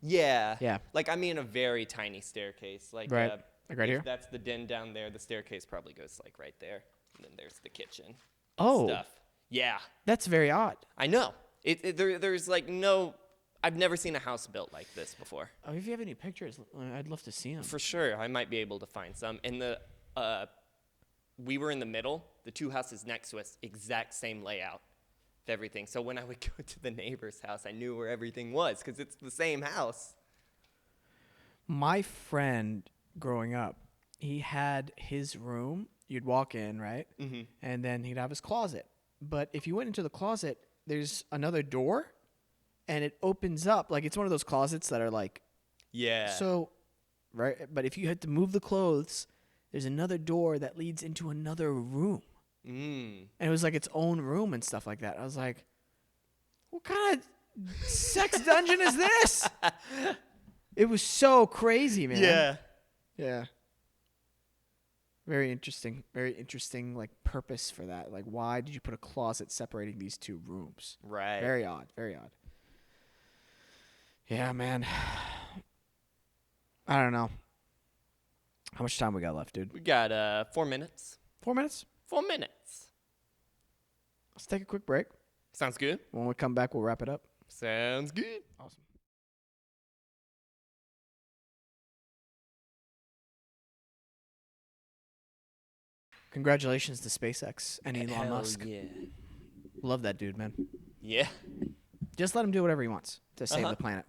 Yeah. Yeah. Like, I mean, a very tiny staircase. Like, Right. Like right if here? that's the den down there. The staircase probably goes like right there. And then there's the kitchen. Oh. Stuff. Yeah. That's very odd. I know. There's like no, I've never seen a house built like this before. Oh, if you have any pictures, I'd love to see them. For sure. I might be able to find some. And we were in the middle. The 2 houses next to us, exact same layout. Everything. So when I would go to the neighbor's house, I knew where everything was because it's the same house. My friend growing up, he had his room. You'd walk in, right? Mm-hmm. And then he'd have his closet. But if you went into the closet, there's another door, and it opens up. Like, it's one of those closets that are like, Yeah. so, right? But if you had to move the clothes, there's another door that leads into another room. Mm. And it was like its own room and stuff like that. I was like, what kind of sex dungeon is this? It was so crazy, man. Yeah. Yeah. Very interesting. Very interesting, like, purpose for that. Like, why did you put a closet separating these 2 rooms? Right. Very odd. Very odd. Yeah, man. I don't know. How much time we got left, dude? We got 4 minutes. 4 minutes? 4 minutes. Let's take a quick break. Sounds good. When we come back, we'll wrap it up. Sounds good. Awesome. Congratulations to SpaceX and Elon Hell Musk. Yeah. Love that dude, man. Yeah. Just let him do whatever he wants to save the planet.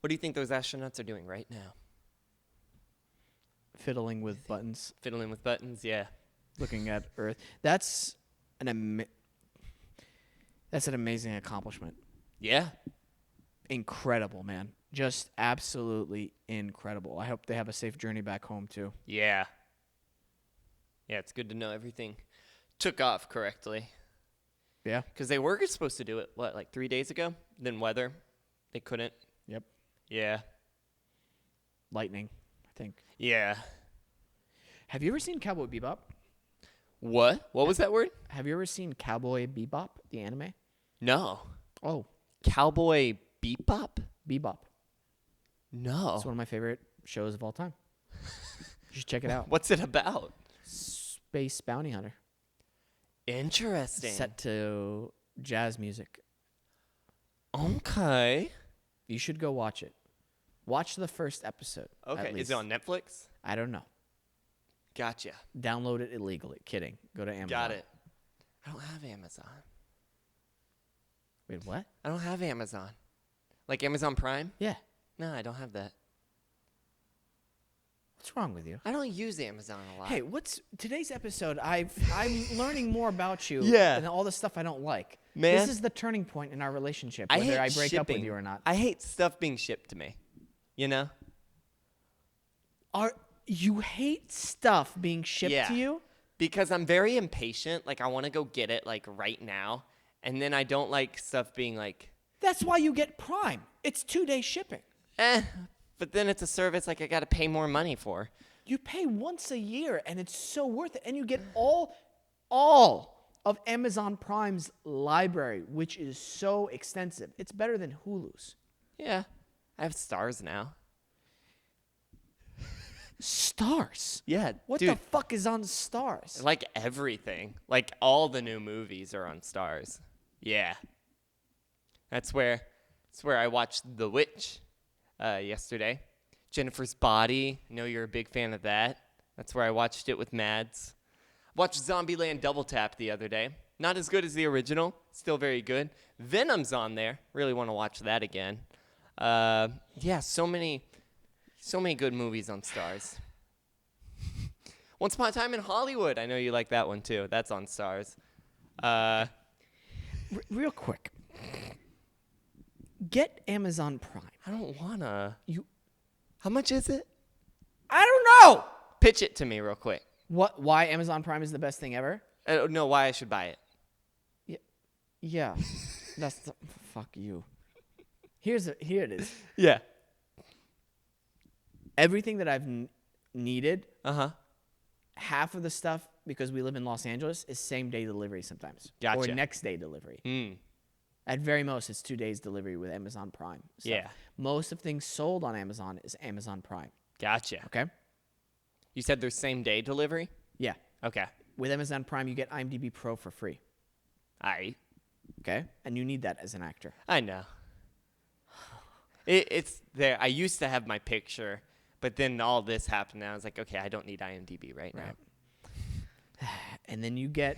What do you think those astronauts are doing right now? Fiddling with buttons, Fiddling with buttons? Yeah. looking at Earth. That's an amazing accomplishment. Yeah. Incredible, man. Just absolutely incredible. I hope they have a safe journey back home too. Yeah. Yeah, it's good to know everything took off correctly. Yeah. Because they were supposed to do it, like 3 days ago? Then weather. They couldn't. Yep. Yeah. Lightning, I think. Yeah. Have you ever seen Cowboy Bebop? What? What was that word? Have you ever seen Cowboy Bebop, the anime? No. Oh, Cowboy Bebop? Bebop. No. It's one of my favorite shows of all time. You should check it out. What's it about? Space bounty hunter. Interesting. Set to jazz music. Okay. You should go watch it. Watch the first episode. Okay. at least. Is it on Netflix? I don't know. Gotcha. Download it illegally. Kidding. Go to Amazon. Got it. I don't have Amazon. Wait, what? I don't have Amazon. Like Amazon Prime? Yeah. No, I don't have that. What's wrong with you? I don't use Amazon a lot. Hey, today's episode? I'm learning more about you. Yeah. And all the stuff I don't like. Man. This is the turning point in our relationship, whether I break up with you or not. I hate stuff being shipped to me. You know? You hate stuff being shipped to you? Because I'm very impatient. Like, I want to go get it, like, right now. And then I don't like stuff being, like... That's why you get Prime. It's 2-day shipping. But then it's a service, like, I got to pay more money for. You pay once a year, and it's so worth it. And you get all of Amazon Prime's library, which is so extensive. It's better than Hulu's. Yeah. I have Stars now. Stars? Yeah, What dude. the fuck is on Stars? Like everything. Like all the new movies are on Stars. Yeah. That's where I watched The Witch yesterday. Jennifer's Body. I know you're a big fan of that. That's where I watched it with Mads. Watched Zombieland Double Tap the other day. Not as good as the original. Still very good. Venom's on there. Really want to watch that again. Yeah, so many good movies on Stars. Once Upon a Time in Hollywood. I know you like that one too. That's on Stars. Real quick. Get Amazon Prime. I don't wanna. How much is it? I don't know. Pitch it to me real quick. Why Amazon Prime is the best thing ever? I don't know why I should buy it. Yeah. Fuck you. Here it is. Yeah. Everything that I've needed, half of the stuff, because we live in Los Angeles, is same day delivery sometimes. Gotcha. Or next day delivery. Mm. At very most, it's 2 days delivery with Amazon Prime stuff. Yeah. Most of things sold on Amazon is Amazon Prime. Gotcha. Okay? You said there's same day delivery? Yeah. Okay. With Amazon Prime, you get IMDb Pro for free. Okay? And you need that as an actor. I know. It's there. I used to have my picture, but then all this happened, and I was like, okay, I don't need IMDb right now. And then you get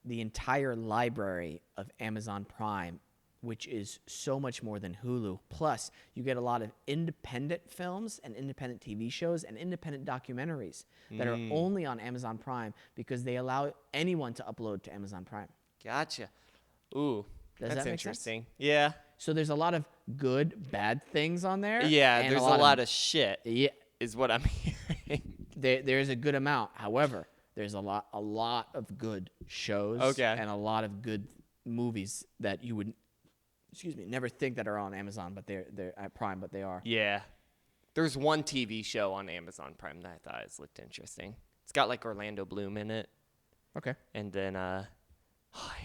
the entire library of Amazon Prime, which is so much more than Hulu. Plus, you get a lot of independent films and independent TV shows and independent documentaries that are only on Amazon Prime because they allow anyone to upload to Amazon Prime. Gotcha. Ooh, Does that's that make interesting. sense? Yeah. So there's a lot of good, bad things on there. Yeah, and there's a lot of shit. Yeah, Is what I'm hearing. there's a good amount. However, there's a lot of good shows. Okay. And a lot of good movies that you would, never think that are on Amazon, but they're at Prime, but they are. Yeah. There's one TV show on Amazon Prime that I thought looked interesting. It's got like Orlando Bloom in it. Okay. And then I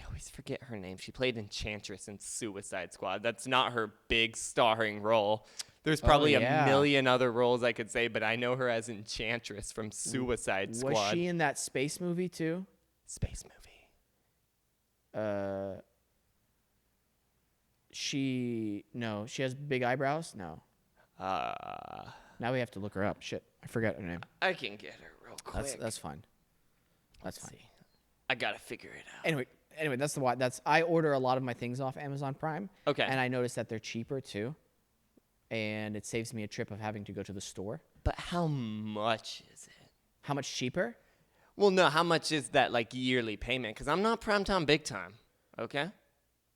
always forget her name. She played Enchantress in Suicide Squad. That's not her big starring role. There's probably a million other roles I could say, but I know her as Enchantress from Suicide Squad. Was she in that space movie too? Space movie. She has big eyebrows? No. Now we have to look her up. Shit. I forgot her name. I can get her real quick. That's fine. That's fine. See. I gotta figure it out. Anyway, that's the why. I order a lot of my things off Amazon Prime. Okay. And I noticed that they're cheaper too, and it saves me a trip of having to go to the store. But how much is it? How much cheaper? Well, no. How much is that like yearly payment? Because I'm not primetime big time. Okay.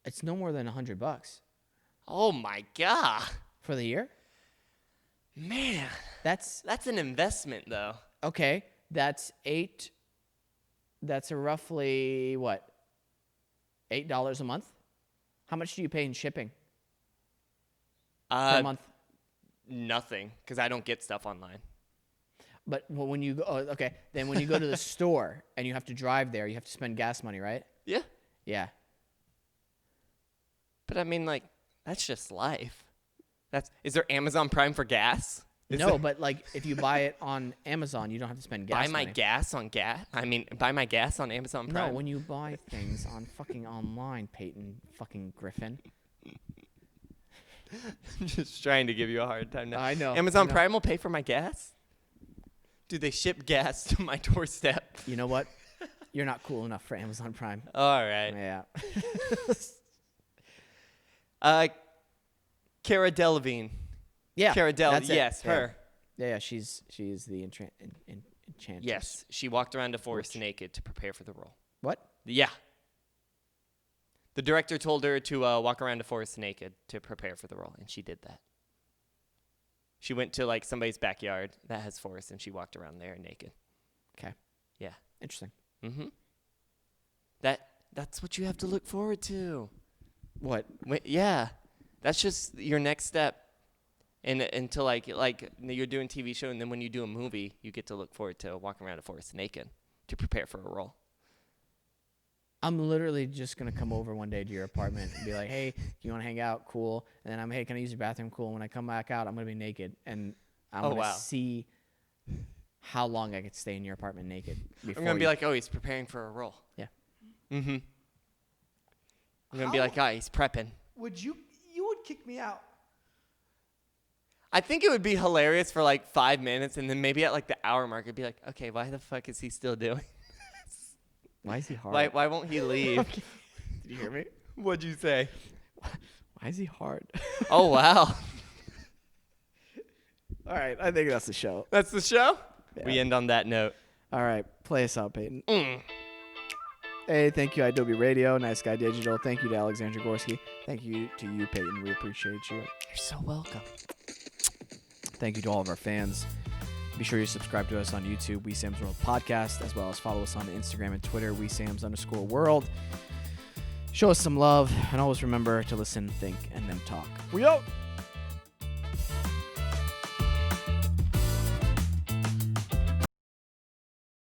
It's no more than $100 Oh my god. for the year. Man, That's an investment though. okay. That's eight. That's a roughly what? $8 a month. How much do you pay in shipping per month? Nothing, because I don't get stuff online. But when you go, then when you go to the store and you have to drive there, you have to spend gas money, right? Yeah. Yeah. But I mean, like, that's just life. Is there Amazon Prime for gas? But like if you buy it on Amazon, you don't have to spend gas buy my money. gas on gas? I mean, buy my gas on Amazon Prime? No, when you buy things on fucking online, Peyton fucking Griffin. I'm just trying to give you a hard time now. I know. Amazon Prime will pay for my gas? Do they ship gas to my doorstep? You know what? You're not cool enough for Amazon Prime. All right. Yeah. Cara Delevingne. Yeah. Cara Delevingne. That's it. Yes, her. Yeah, she's the enchantress. Yes, she walked around the forest naked to prepare for the role. What? Yeah. The director told her to walk around the forest naked to prepare for the role, and she did that. She went to like somebody's backyard that has forest, and she walked around there naked. Okay. Yeah. Interesting. Mm-hmm. That's what you have to look forward to. What? Yeah. That's just your next step. And until like you're doing TV show, and then when you do a movie, you get to look forward to walking around a forest naked to prepare for a role. I'm literally just going to come over one day to your apartment and be like, hey, do you want to hang out? Cool. And then hey, can I use your bathroom? Cool. And when I come back out, I'm going to be naked. And I'm going to see how long I could stay in your apartment naked. I'm going to be like, oh, he's preparing for a role. Yeah. Mm-hmm. I'm going to be like, oh, he's prepping. You would kick me out. I think it would be hilarious for like 5 minutes, and then maybe at like the hour mark, it'd be like, okay, why the fuck is he still doing this? Why is he hard? Why won't he leave? Okay. Did you hear me? What'd you say? Why is he hard? Oh, wow. All right, I think that's the show. That's the show? Yeah. We end on that note. All right, play us out, Peyton. Hey, thank you, Adobe Radio, Nice Guy Digital. Thank you to Alexandra Gorski. Thank you to you, Peyton. We appreciate you. You're so welcome. Thank you to all of our fans. Be sure you subscribe to us on YouTube, We Sam's World Podcast, as well as follow us on Instagram and Twitter, WeSams_World. Show us some love, and always remember to listen, think, and then talk. We out!